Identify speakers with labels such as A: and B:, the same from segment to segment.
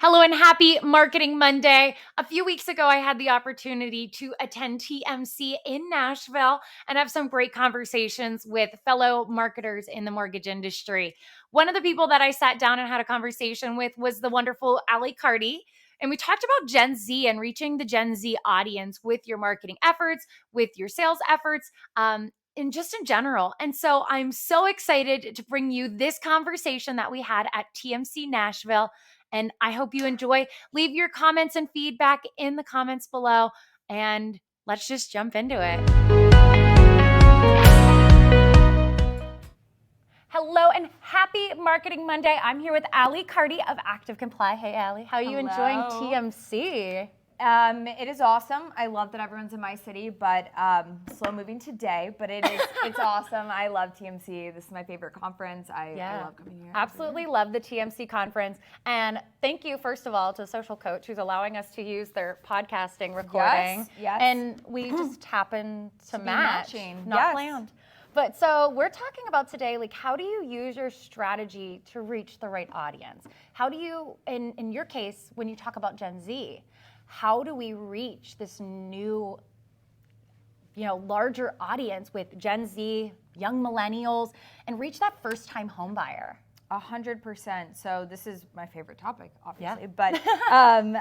A: Hello and happy Marketing Monday. A few weeks ago, I had the opportunity to attend TMC in Nashville and have some great conversations with fellow marketers in the mortgage industry. One of the people that I sat down and had a conversation with was the wonderful Ally Carty. And we talked about Gen Z and reaching the Gen Z audience with your marketing efforts, with your sales efforts, and just in general. And so I'm so excited to bring you this conversation that we had at TMC Nashville. And I hope you enjoy. Leave your comments and feedback in the comments below, and let's just jump into it. Hello and happy Marketing Monday. I'm here with Ally Carty of ActiveComply. Hey, Allie, how are you enjoying TMC?
B: It is awesome. I love that everyone's in my city, but slow moving today. But it's awesome. I love TMC. This is my favorite conference. I love coming here.
A: Absolutely love the TMC conference. And thank you, first of all, to Social Coach, who's allowing us to use their podcasting recording.
B: Yes.
A: And we just happened to match.
B: Matching.
A: Not planned. But so we're talking about today, like, how do you use your strategy to reach the right audience? How do you, in your case, when you talk about Gen Z, how do we reach this new, larger audience with Gen Z, young millennials, and reach that first-time home buyer?
B: 100%. So this is my favorite topic, obviously.
A: Yeah.
B: But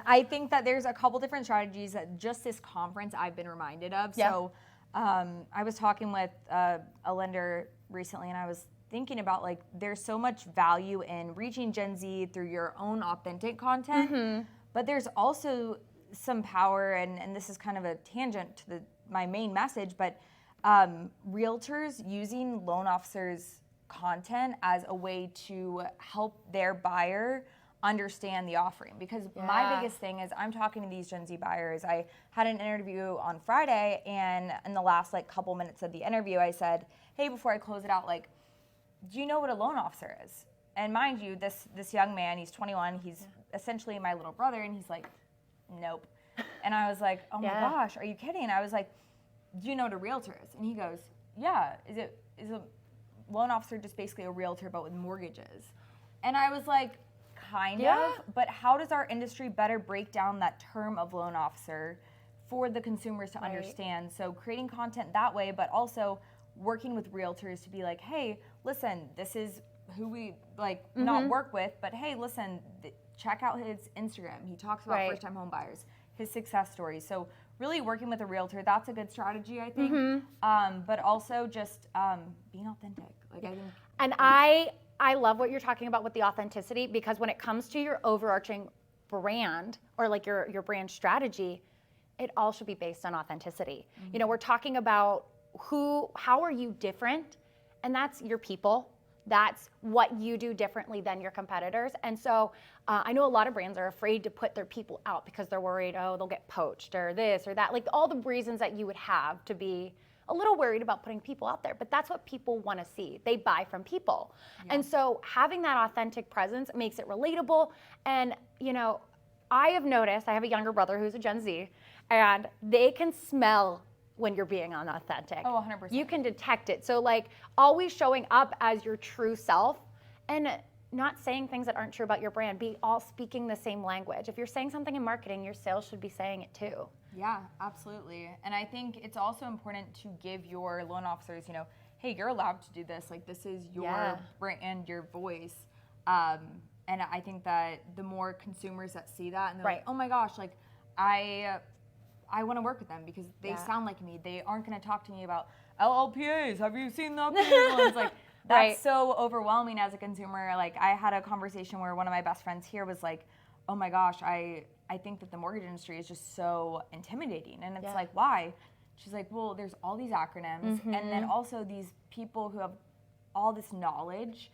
B: I think that there's a couple different strategies that just this conference I've been reminded of.
A: Yeah.
B: So I was talking with a lender recently, and I was thinking about, like, there's so much value in reaching Gen Z through your own authentic content, but there's also some power, and this is kind of a tangent to my main message, but realtors using loan officers' content as a way to help their buyer understand the offering. Because my biggest thing is I'm talking to these Gen Z buyers. I had an interview on Friday, and in the last couple minutes of the interview, I said, hey, before I close it out, do you know what a loan officer is? And mind you, this young man, he's 21, he's essentially my little brother, and he's like, nope. And I was like, oh my gosh, are you kidding? I was like, do you know what a realtor is? And he goes, yeah. Is a loan officer just basically a realtor but with mortgages? And I was like, kind of, but how does our industry better break down that term of loan officer for the consumers to understand? So creating content that way, but also working with realtors to be like, hey, listen, this is who we not work with, but hey, listen, check out his Instagram. He talks about first-time home buyers, his success stories. So really working with a realtor, that's a good strategy, I think. But also just being authentic. I think.
A: And I love what you're talking about with the authenticity, because when it comes to your overarching brand or your brand strategy, it all should be based on authenticity. We're talking about how are you different? And that's your people. That's what you do differently than your competitors. And so I know a lot of brands are afraid to put their people out because they're worried, they'll get poached or this or that, all the reasons that you would have to be a little worried about putting people out there. But that's what people want to see. They buy from people. Yeah. And so having that authentic presence makes it relatable. And, I have noticed, I have a younger brother who's a Gen Z, and they can smell when you're being unauthentic.
B: Oh, 100%.
A: You can detect it. So always showing up as your true self and not saying things that aren't true about your brand. Be all speaking the same language. If you're saying something in marketing, your sales should be saying it too.
B: Yeah, absolutely. And I think it's also important to give your loan officers, hey, you're allowed to do this. This is your brand, your voice. And I think that the more consumers that see that and they're like, oh my gosh, I want to work with them because they sound like me. They aren't going to talk to me about LLPAs. Have you seen the LLPA ones? That's so overwhelming as a consumer. I had a conversation where one of my best friends here was like, oh my gosh, I think that the mortgage industry is just so intimidating. And it's why? She's like, well, there's all these acronyms and then also these people who have all this knowledge,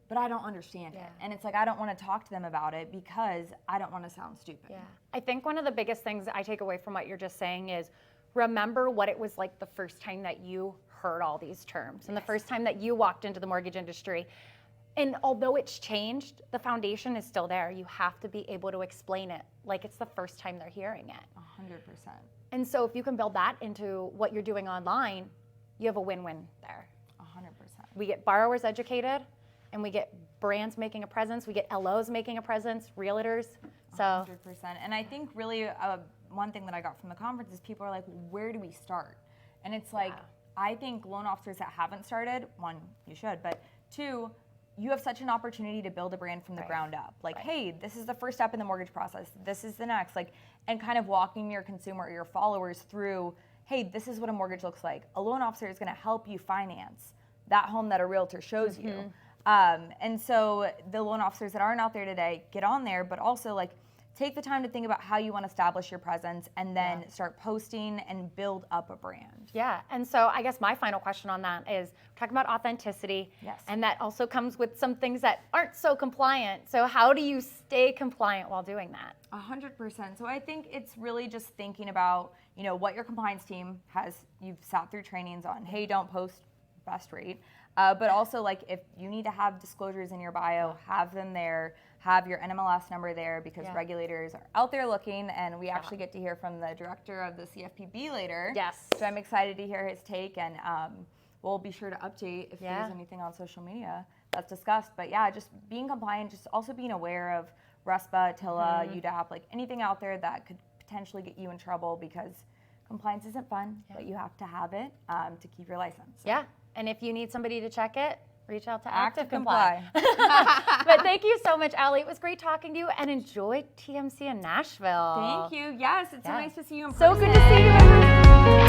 B: but I don't understand it. And it's I don't want to talk to them about it because I don't want to sound stupid.
A: Yeah. I think one of the biggest things I take away from what you're just saying is remember what it was like the first time that you heard all these terms and the first time that you walked into the mortgage industry. And although it's changed, the foundation is still there. You have to be able to explain it like it's the first time they're hearing it.
B: 100%.
A: And so if you can build that into what you're doing online, you have a win-win there.
B: 100%.
A: We get borrowers educated and we get brands making a presence. We get LOs making a presence, realtors. So
B: 100%. And I think really one thing that I got from the conference is people are like, where do we start? And it's like, I think loan officers that haven't started, one, you should, but two, you have such an opportunity to build a brand from the ground up. Like, hey, this is the first step in the mortgage process. This is the next. Like, and kind of walking your consumer or your followers through, hey, this is what a mortgage looks like. A loan officer is going to help you finance that home that a realtor shows you. And so the loan officers that aren't out there today, get on there, but also like take the time to think about how you want to establish your presence and then start posting and build up a brand.
A: Yeah, and so I guess my final question on that is, we're talking about authenticity, and that also comes with some things that aren't so compliant. So how do you stay compliant while doing that?
B: 100%. So I think it's really just thinking about, you know, what your compliance team you've sat through trainings on. Hey, don't post best rate. But also, like, if you need to have disclosures in your bio, have them there, have your NMLS number there, because regulators are out there looking, and we actually get to hear from the director of the CFPB later.
A: Yes.
B: So I'm excited to hear his take, and we'll be sure to update if there's anything on social media that's discussed. But yeah, just being compliant, just also being aware of RESPA, TILA, UDAP, like anything out there that could potentially get you in trouble, because compliance isn't fun, but you have to have it to keep your license. So.
A: Yeah. And if you need somebody to check it, reach out to
B: ActiveComply.
A: But thank you so much, Allie. It was great talking to you, and enjoy TMC in Nashville.
B: Thank you. Yes, it's so nice to see you in person.
A: So good to see you.